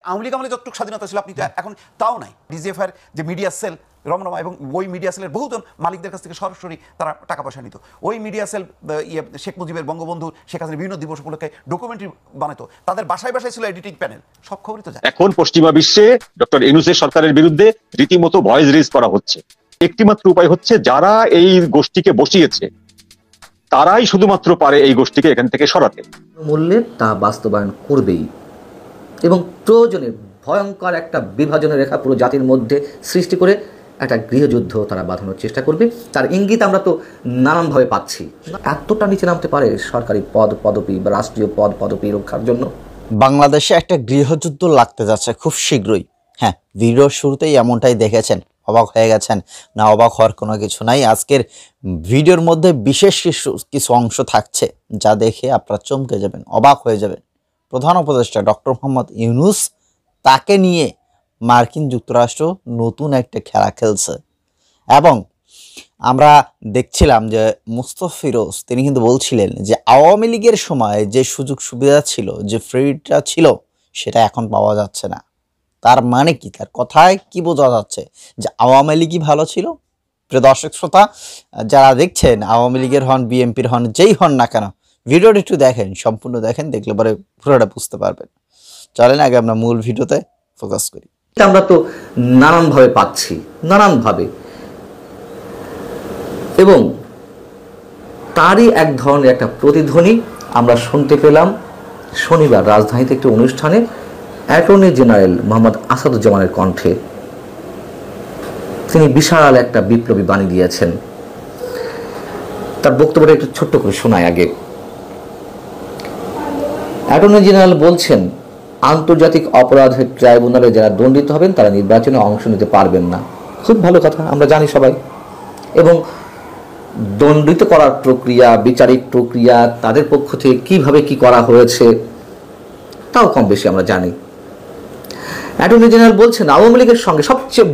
আওয়ামী লীগ আমলে যতটুকু স্বাধীনতা ছিল আপনি এখন তাও নাই। ডিজিএফআইয়ের যে মিডিয়া সেল রমরমা, এবং ওই মিডিয়া সেলের বহুজন মালিকদের কাছ থেকে সরাসরি তারা টাকা পয়সা নিত। ওই মিডিয়া সেল শেখ মুজিবের, বঙ্গবন্ধু, শেখ হাসিনার বিভিন্ন দিবস উপলক্ষে ডকুমেন্টারি বানাতো, তাদের বাসায় বাসায় ছিল এডিটিং প্যানেল, সব খবরই তো যায়। এখন পশ্চিমা বিশ্বে ডক্টর ইউনূসের সরকারের বিরুদ্ধে রীতিমতো ভয়েস রেজ করা হচ্ছে। একটিমাত্র উপায় হচ্ছে যারা এই গোষ্ঠীকে বসিয়েছে তারাই শুধুমাত্র পারে এই গোষ্ঠীকে এখান থেকে সরাতে। মূল্যে তা বাস্তবায়ন করবেই এবং প্রয়োজনে ভয়ঙ্কর একটা বিভাজনের রেখা পুরো জাতির মধ্যে সৃষ্টি করে একটা গৃহযুদ্ধ তারা বাঁধানোর চেষ্টা করবে। তার ইঙ্গিত আমরা তো নানানভাবে পাচ্ছি। এতটা নিচে নামতে পারে সরকারি পদ পদবি বা রাষ্ট্রীয় পদ পদবি রক্ষার জন্য? বাংলাদেশে একটা গৃহযুদ্ধ লাগতে যাচ্ছে খুব শীঘ্রই। হ্যাঁ, ভিডিওর শুরুতেই এমনটাই দেখেছেন, অবাক হয়ে গেছেন না? অবাক হওয়ার কোনো কিছু নাই। আজকের ভিডিওর মধ্যে বিশেষ কিছু অংশ থাকছে যা দেখে আপনারা চমকে যাবেন, অবাক হয়ে যাবেন। প্রধান উপদেষ্টা ডক্টর মোহাম্মদ ইউনূস, তাকে নিয়ে মার্কিন যুক্তরাষ্ট্র নতুন একটা খেলা খেলছে। এবং আমরা দেখছিলাম যে মুস্তফা ফিরোজ তিনি কিন্তু বলছিলেন যে আওয়ামী লীগের সময় যে সুযোগ সুবিধা ছিল, যে ফ্রিটা ছিল, সেটা এখন পাওয়া যাচ্ছে না। তার মানে কি? তার কথায় কি বোঝা যাচ্ছে? যে আওয়ামী লীগই ভালো ছিল। প্রিয় দর্শক শ্রোতা যারা দেখছেন, আওয়ামী লীগের হন, বিএনপির হন, যেই হন না কেন, ভিডিওটা একটু দেখেন, সম্পূর্ণ দেখেন, দেখলে পরে পুরোটা বুঝতে পারবেন। চলেন আগে আমরা মূল ভিডিওতে ফোকাস করি। আমরা তো নানানভাবে পাচ্ছি, নানানভাবে, এবং তারই এক ধরনের একটা প্রতিধ্বনি আমরা শুনতে পেলাম শনিবার রাজধানীতে একটি অনুষ্ঠানে অ্যাটর্নি জেনারেল মোহাম্মদ আসাদুজ্জামানের কণ্ঠে। তিনি বিশাল একটা বিপ্লবী বাণী দিয়েছেন। তার বক্তব্যটা একটু ছোট্ট করে শোনায় আগে। অ্যাটর্নি জেনারেল বলছেন, আন্তর্জাতিক অপরাধের ট্রাইব্যুনালে যারা দণ্ডিত হবেন তারা নির্বাচনে অংশ নিতে পারবেন না। খুব ভালো কথা, আমরা জানি সবাই। এবং দণ্ডিত করার প্রক্রিয়া, বিচারিক প্রক্রিয়া, তাদের পক্ষ থেকে কিভাবে কি করা হয়েছে তাও কম বেশি আমরা জানি। অ্যাটর্নি জেনারেল বলছেন আওয়ামী লীগের সঙ্গে সবচেয়ে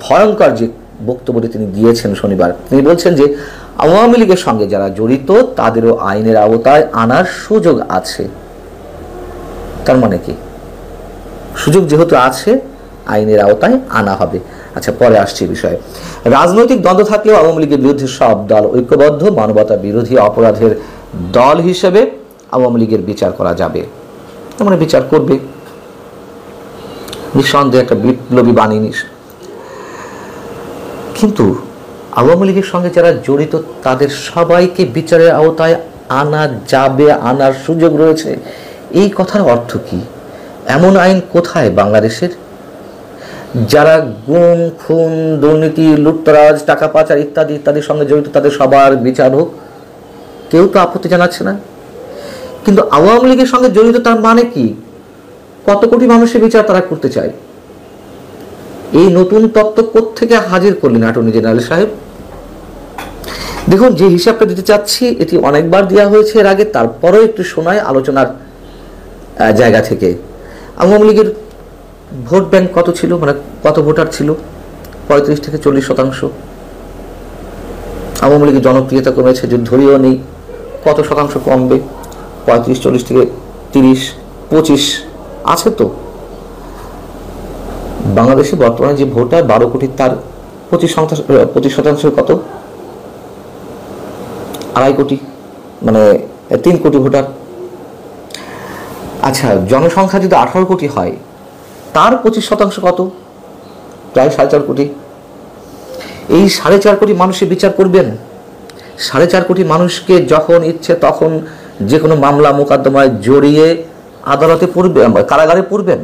ভয়ঙ্কর যে বক্তব্যটি তিনি দিয়েছেন শনিবার, তিনি বলছেন যে আওয়ামী লীগের সঙ্গে যারা জড়িত তাদেরও আইনের আওতায় আনার সুযোগ আছে। তার মানে কি? সুযোগ যেহেতু আছে, আইনের আওতায় আনা হবে। আচ্ছা, পরে আসছে বিষয়ে। রাজনৈতিক দ্বন্দ্ব থাকলেও আওয়ামী লীগের বিরুদ্ধে সব দল ঐক্যবদ্ধ, মানবতা বিরোধী অপরাধের দল হিসেবে আওয়ামী লীগের বিচার করা যাবে। তার মানে বিচার করবে, নিঃসন্দেহে একটা বিপ্লবী বাণী। কিন্তু আওয়ামী লীগের সঙ্গে যারা জড়িত তাদের সবাইকে বিচারের আওতায় আনা যাবে, আনার সুযোগ রয়েছে, এই কথার অর্থ কি? এমন আইন কোথায় বাংলাদেশের? যারা গুম, খুন, দুর্নীতি, লুটতরাজ, টাকা পাচার ইত্যাদি ইত্যাদির সঙ্গে জড়িত তাদের সবার বিচার হোক, কেউ তো আপত্তি জানাচ্ছে না। কিন্তু আওয়ামী লীগের সঙ্গে জড়িত তার মানে কি? কত কোটি মানুষের বিচার তারা করতে চায়। এই নতুন তত্ত্ব কোত্থেকে হাজির করলেন অ্যাটর্নি জেনারেল সাহেব? দেখুন, যে হিসাবটা দিতে চাচ্ছি এটি অনেকবার দেওয়া হয়েছে এর আগে, তারপরেও একটু শোনায় আলোচনার জায়গা থেকে। আওয়ামী লীগের ভোট ব্যাংক কত ছিল, মানে কত ভোটার ছিল? 35 থেকে 40%। আওয়ামী লীগের জনপ্রিয়তা কমেছে, যদি ধরিও নেই কত শতাংশ কমবে? 35-40 থেকে 30-25 আছে তো। বাংলাদেশে বর্তমানে যে ভোটার 12 কোটি, তার 25% কত? 2.5 কোটি, মানে 3 কোটি ভোটার। আচ্ছা, জনসংখ্যা যদি 18 কোটি হয়, তার 25% কত? প্রায় 4.5 কোটি। এই 4.5 কোটি মানুষের বিচার করবেন? 4.5 কোটি মানুষকে যখন ইচ্ছে তখন যে কোনো মামলা মোকদ্দমায় জড়িয়ে আদালতে পড়বেন, কারাগারে পড়বেন?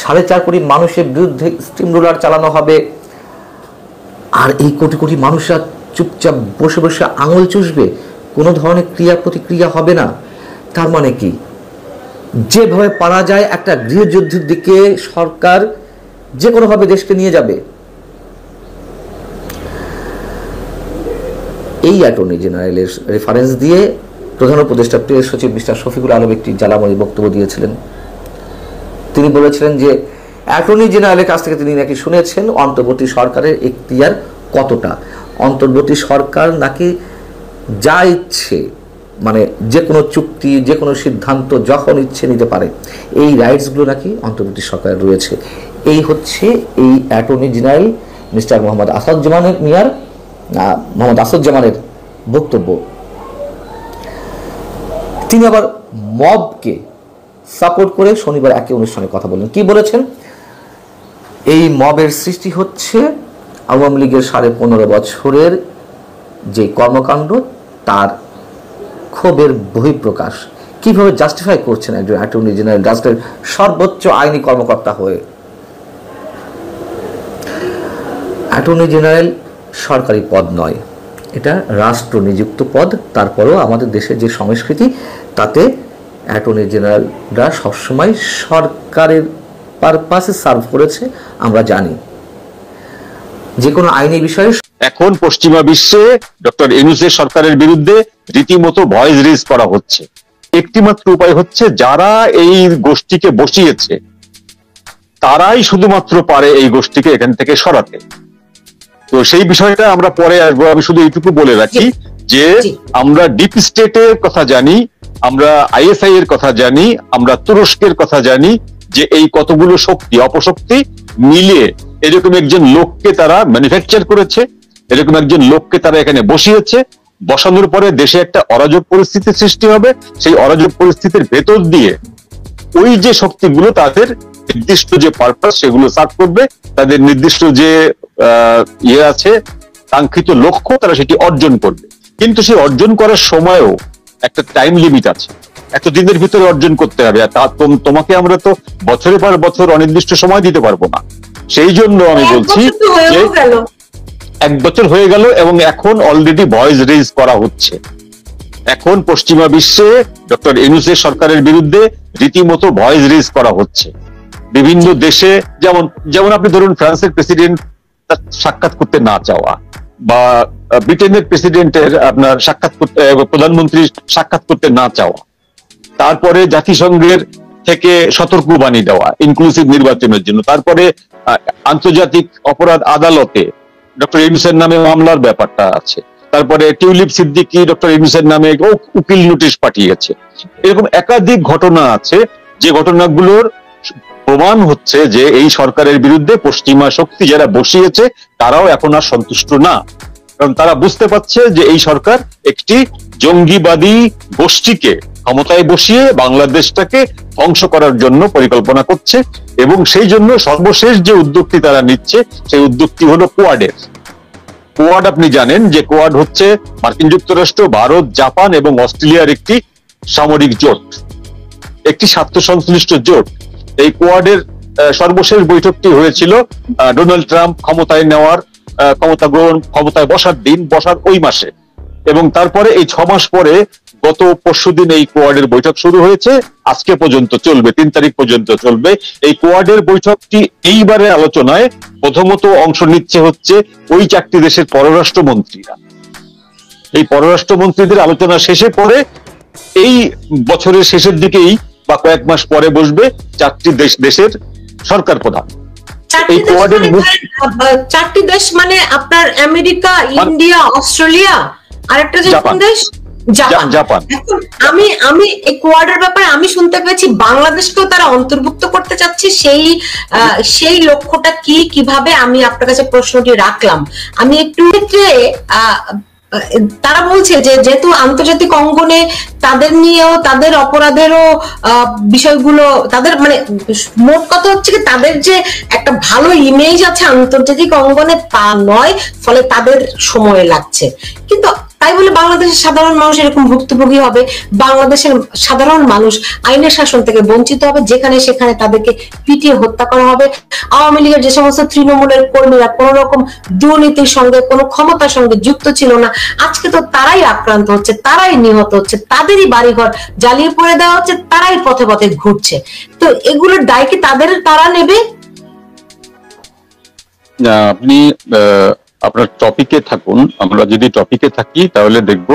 4.5 কোটি মানুষের বিরুদ্ধে স্টিম রোলার চালানো হবে, আর এই কোটি কোটি মানুষরা চুপচাপ বসে বসে আঙুল চুষবে, কোনো ধরনের ক্রিয়া প্রতিক্রিয়া হবে না? তার মানে কি? যেভাবে পারা যায় একটা গৃহযুদ্ধের দিকে সরকার যে কোনোভাবে দেশকে নিয়ে যাবে। এই অ্যাটর্নি জেনারেলের রেফারেন্স দিয়ে প্রধান উপদেষ্টা প্রেস সচিব মিস্টার শফিকুল আলম একটি জ্বালাময়ী বক্তব্য দিয়েছিলেন। তিনি বলেছিলেন যে অ্যাটর্নি জেনারেলের কাছ থেকে তিনি নাকি শুনেছেন অন্তর্বর্তী সরকারের এখতিয়ার কতটা। অন্তর্বর্তী সরকার নাকি যা ইচ্ছে মানে যে কোনো চুক্তি, যে কোনো সিদ্ধান্ত যখন ইচ্ছে নিতে পারে, এই রাইটসগুলো নাকি অন্তর্বর্তী সরকারের রয়েছে। এই হচ্ছে এই অ্যাটর্নি জেনারেল মিস্টার মোহাম্মদ আসাদুজ্জামানের বক্তব্য। তিনি আবার মবকে সাপোর্ট করে শনিবার একই অনুষ্ঠানে কথা বলেন। কি বলেছেন? এই মবের সৃষ্টি হচ্ছে আওয়ামী লীগের 15.5 বছরের যে কর্মকাণ্ড, তার ক্ষোভের বহিঃপ্রকাশ। কিভাবে জাস্টিফাই করছেন একজন অ্যাটর্নি জেনারেল, রাষ্ট্রের সর্বোচ্চ আইনি কর্মকর্তা হয়ে? অ্যাটর্নি জেনারেল সরকারি পদ নয়, এটা রাষ্ট্র নিযুক্ত পদ। তারপরেও আমাদের দেশের যে সংস্কৃতি, তাতে অ্যাটর্নি জেনারেলরা সবসময় সরকারের পারপাসে সার্ভ করেছে, আমরা জানি। যে কোনো আইনি বিষয়ে এখন পশ্চিমা বিশ্বে ডক্টর ইউনূসের সরকারের বিরুদ্ধে রীতিমতো ভয়েস রেজ করা হচ্ছে। একটিমাত্র উপায় হচ্ছে, যারা এই গোষ্ঠীকে বসিয়েছে তারাই শুধুমাত্র পারে এই গোষ্ঠীকে এখান থেকে সরাতে। তো সেই বিষয়টা আমরা পরে আসবো। আমি শুধু এইটুকু বলে রাখি যে আমরা ডিপ স্টেটের কথা জানি, আমরা আইএসআই এর কথা জানি, আমরা তুরস্কের কথা জানি, যে এই কতগুলো শক্তি অপশক্তি মিলে এরকম একজন লোককে তারা ম্যানুফ্যাকচার করেছে, এরকম একজন লোককে তারা এখানে বসিয়েছে। বসানোর পরে দেশে একটা অরাজক পরিস্থিতির সৃষ্টি হবে। সেই অরাজক পরিস্থিতির ভেতর দিয়ে ওই যে শক্তিগুলো তাদের নির্দিষ্ট যে পারপাস সেগুলো সার্ভ করবে, তাদের নির্দিষ্ট যে আছে কাঙ্ক্ষিত লক্ষ্য, তারা সেটি অর্জন করবে। কিন্তু সেই অর্জন করার সময়ও একটা টাইম লিমিট আছে, এত দিনের ভিতরে অর্জন করতে হবে। আর তোমাকে আমরা তো বছরের পর বছর অনির্দিষ্ট সময় দিতে পারবো না। সেই জন্য আমি বলছি যে 1 বছর হয়ে গেল এবং এখন অলরেডি ভয়েস রেজ করা হচ্ছে। এখন পশ্চিমা বিশ্বে ডক্টর ইউনূসের সরকারের বিরুদ্ধে রীতিমতো ভয়েস রেজ করা হচ্ছে। বিভিন্ন দেশে যেমন আপনি ধরুন ফ্রান্সের প্রেসিডেন্ট সাক্ষাৎ করতে না চাওয়া, বা ব্রিটেনের প্রেসিডেন্টের আপনার সাক্ষাৎ করতে, প্রধানমন্ত্রী সাক্ষাৎ করতে না চাওয়া, তারপরে জাতিসংঘের থেকে সতর্কবাণী দেওয়া ইনক্লুসিভ নির্বাচনের জন্য, তারপরে আন্তর্জাতিক অপরাধ আদালতে ডক্টর ইউনূসের নামে মামলার ব্যাপারটা আছে, তারপরে টিউলিপ সিদ্দিকী ডক্টর ইউনূসের নামে উকিল নোটিশ পাঠিয়েছে। এরকম একাধিক ঘটনা আছে, যে ঘটনাগুলোর প্রমাণ হচ্ছে যে এই সরকারের বিরুদ্ধে পশ্চিমা শক্তি যারা বসিয়েছে তারাও এখন আর সন্তুষ্ট না। কারণ তারা বুঝতে পারছে যে এই সরকার একটি জঙ্গিবাদী গোষ্ঠীকে ক্ষমতায় বসিয়ে বাংলাদেশটাকে ধ্বংস করার জন্য পরিকল্পনা করছে। এবং সেই জন্য সর্বশেষ যে উদ্যোগটি তারা নিচ্ছে, সেই উদ্যোগটি হলো কোয়াডের। কোয়াড আপনি জানেন যে কোয়াড হচ্ছে মার্কিন যুক্তরাষ্ট্র, ভারত, জাপান এবং অস্ট্রেলিয়ার একটি সামরিক জোট, একটি স্বার্থ সংশ্লিষ্ট জোট। এই কোয়াডের সর্বশেষ বৈঠকটি হয়েছিল ডোনাল্ড ট্রাম্প ক্ষমতায় নেওয়ার, ক্ষমতায় বসার ওই মাসে। এবং তারপরে এই 6 মাস পরে গত পরশুদিন এই কোয়াডের বৈঠক শুরু হয়েছে, আজকে পর্যন্ত চলবে, 3 তারিখ পর্যন্ত চলবে। এই কোয়াডের বৈঠকটি এইবারে আলোচনায় প্রথমত অংশ নিচ্ছে হচ্ছে ওই 4টি দেশের পররাষ্ট্রমন্ত্রীরা। এই পররাষ্ট্রমন্ত্রীদের আলোচনা শেষে পরে এই বছরের শেষের দিকেই বা কয়েক মাস পরে বসবে 4টি দেশের সরকার প্রধান। এই কোয়াডের 4টি দেশ মানে আপনার আমেরিকা, ইন্ডিয়া, অস্ট্রেলিয়া, আরেকটা যে কোন দেশ? জাপান। এখন আমি এই কোয়াডের ব্যাপারে আমি শুনতে পেয়েছি বাংলাদেশকেও তারা অন্তর্ভুক্ত করতে চাচ্ছে। সেই লক্ষ্যটা কিভাবে, আমি আপনার কাছে প্রশ্নটি রাখলাম। আমি একটু ক্ষেত্রে তারা বলছে যে যেহেতু আন্তর্জাতিক অঙ্গনে তাদের নিয়েও, তাদের অপরাধেরও বিষয়গুলো, তাদের মানে মোট কথা হচ্ছে কি, তাদের যে একটা ভালো ইমেজ আছে আন্তর্জাতিক অঙ্গনে তা নয়, ফলে তাদের সময় লাগছে। কিন্তু তাই বলে বাংলাদেশের সাধারণ মানুষ এরকম ভুক্তভোগী হবে? বাংলাদেশের সাধারণ মানুষ আইনের শাসন থেকে বঞ্চিত হবে, যেখানে সেখানে তাদেরকে পিটিয়ে হত্যা করা হবে। আওয়ামী লীগের যে সমস্ত তৃণমূলের কর্মীরা কোন রকম দুর্নীতির সঙ্গে, কোনো ক্ষমতার সঙ্গে যুক্ত ছিল না, আজকে তো তারাই আক্রান্ত হচ্ছে, তারাই নিহত হচ্ছে, তাদেরই বাড়িঘর জ্বালিয়ে পড়ে দেওয়া হচ্ছে, তারাই পথে পথে ঘুরছে। তো এগুলোর দায় কি তারা নেবে? আপনি আপনার টপিকে থাকুন। আমরা যদি টপিকে থাকি তাহলে দেখব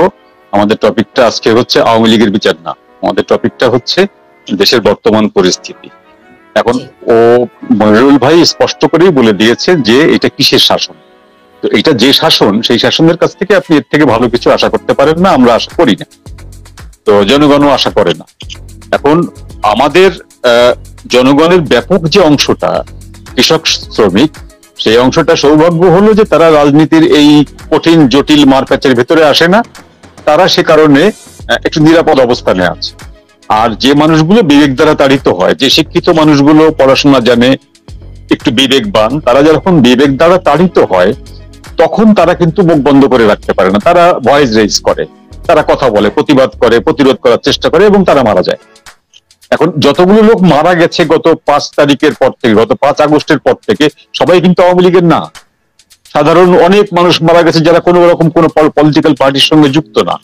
আমাদের টপিকটা আজকে হচ্ছে আওয়ামী লীগের বিচার না, আমাদের টপিকটা হচ্ছে দেশের বর্তমান পরিস্থিতি। এখন মনিরুল ভাই স্পষ্ট করেই বলে দিয়েছে যে এটা কিসের শাসন। তো এটা যে শাসন, সেই শাসনের কাছ থেকে আপনি এর থেকে ভালো কিছু আশা করতে পারেন না, আমরা আশা করি না। তো জনগণও আশা করে না। এখন আমাদের জনগণের ব্যাপক যে অংশটা কৃষক শ্রমিক, সেই অংশটা সৌভাগ্য হলো যে তারা রাজনীতির এই কঠিন জটিল মারপ্যাচের ভেতরে আসে না, তারা সে কারণে একটু নিরাপদ অবস্থানে আছে। আর যে মানুষগুলো বিবেক দ্বারা তাড়িত হয়, যে শিক্ষিত মানুষগুলো পড়াশোনা জানে, একটু বিবেকবান, তারা যখন বিবেক দ্বারা তাড়িত হয় তখন তারা কিন্তু মুখ বন্ধ করে রাখতে পারে না, তারা ভয়েস রেইজ করে, তারা কথা বলে, প্রতিবাদ করে, প্রতিরোধ করার চেষ্টা করে এবং তারা মারা যায়। এখন যতগুলো লোক মারা গেছে গত 5 তারিখের পর থেকে, গত 5 আগস্টের পর থেকে, সবাই কিন্তু আওয়ামী লীগের না। সাধারণ অনেক মানুষ মারা গেছে যারা কোনো রকম কোনো পলিটিক্যাল পার্টির সঙ্গে যুক্ত না,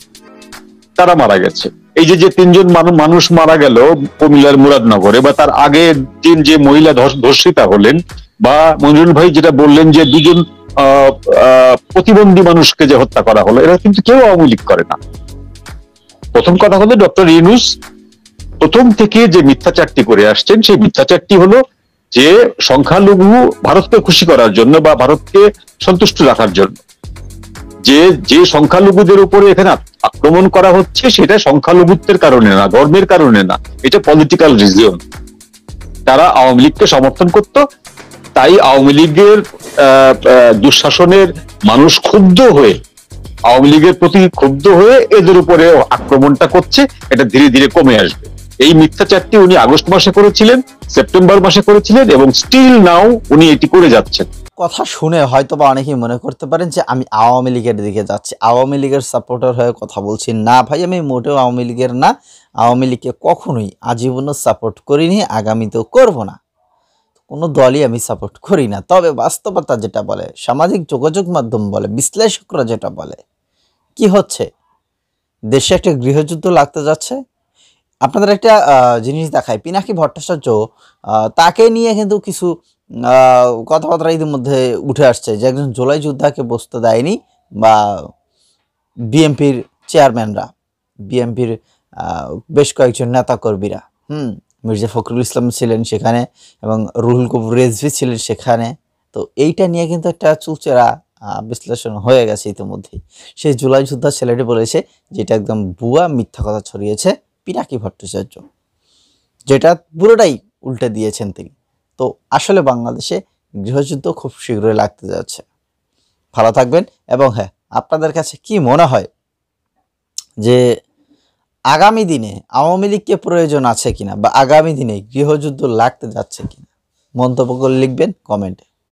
তারা মারা গেছে। এই যে 3 জন মানুষ মারা গেল কুমিল্লার মুরাদনগরে, বা তার আগের দিন যে মহিলা ধর্ষিতা হলেন, বা মঞ্জুর ভাই যেটা বললেন যে 2 জন প্রতিবন্ধী মানুষকে যে হত্যা করা হলো, এরা কিন্তু কেউ আওয়ামী লীগ করে না। প্রথম কথা হলো ডক্টর ইউনূস প্রথম থেকে যে মিথ্যাচারটি করে আসছেন, সেই মিথ্যাচারটি হলো যে সংখ্যালঘু ভারতকে খুশি করার জন্য বা ভারতকে সন্তুষ্ট রাখার জন্য যে সংখ্যালঘুদের উপরে এখানে আক্রমণ করা হচ্ছে, সেটা সংখ্যালঘুত্বের কারণে না, ধর্মের কারণে না, এটা পলিটিক্যাল রিজন। তারা আওয়ামী লীগকে সমর্থন করত, তাই আওয়ামী লীগের দুঃশাসনের মানুষ ক্ষুব্ধ হয়ে, আওয়ামী লীগের প্রতি ক্ষুব্ধ হয়ে এদের উপরে আক্রমণটা করছে। এটা ধীরে ধীরে কমে আসবে। এই মিথ্যাচারটি উনি আগস্ট মাসে করেছিলেন, সেপ্টেম্বর মাসে করেছিলেন, এবং স্টিল নাও উনি এটি করে যাচ্ছেন। কথা শুনে হয়তো বা অনেকেই মনে করতে পারেন যে আমি আওয়ামী লীগের দিকে যাচ্ছি, আওয়ামী লীগের সাপোর্টার হয়ে কথা বলছি। না ভাই, আমি মোটেও আওয়ামী লীগের না। আওয়ামী লীগকে কখনোই আজীবনও সাপোর্ট করিনি, আগামীতেও করব না। কোনো দলই আমি সাপোর্ট করি না। তবে বাস্তবতা যেটা বলে, সামাজিক যোগাযোগ মাধ্যম বলে, বিশ্লেষকরা যেটা বলে, কি হচ্ছে, দেশে একটা গৃহযুদ্ধ লাগতে যাচ্ছে। আপনাদের একটা জিনিস দেখায়, পিনাকি ভট্টাচার্য, তাকে নিয়ে কিন্তু কিছু কথাবার্তা ইতিমধ্যে উঠে আসছে যে একজন জুলাই যোদ্ধাকে বসতে দেয়নি, বা বিএনপির চেয়ারম্যানরা, বিএনপির বেশ কয়েকজন নেতাকর্মীরা, মির্জা ফখরুল ইসলাম ছিলেন সেখানে, এবং রুহুল কবির রেজভী ছিলেন সেখানে। তো এইটা নিয়ে কিন্তু একটা চুলচেরা বিশ্লেষণ হয়ে গেছে ইতিমধ্যেই। সেই জুলাই যোদ্ধা ছেলেটি বলেছে যেটা একদম ভুয়া মিথ্যা কথা ছড়িয়েছে পিনাকি ভট্টাচার্য, যেটা পুরোটাই উল্টে দিয়েছেন তিনি। তো আসলে বাংলাদেশে গৃহযুদ্ধ খুব শীঘ্রই লাগতে যাচ্ছে। ভালো থাকবেন। এবং হ্যাঁ, আপনাদের কাছে কি মনে হয় যে আগামী দিনে আওয়ামী লীগকে প্রয়োজন আছে কিনা, বা আগামী দিনে গৃহযুদ্ধ লাগতে যাচ্ছে কিনা, মন্তব্য করে লিখবেন কমেন্টে।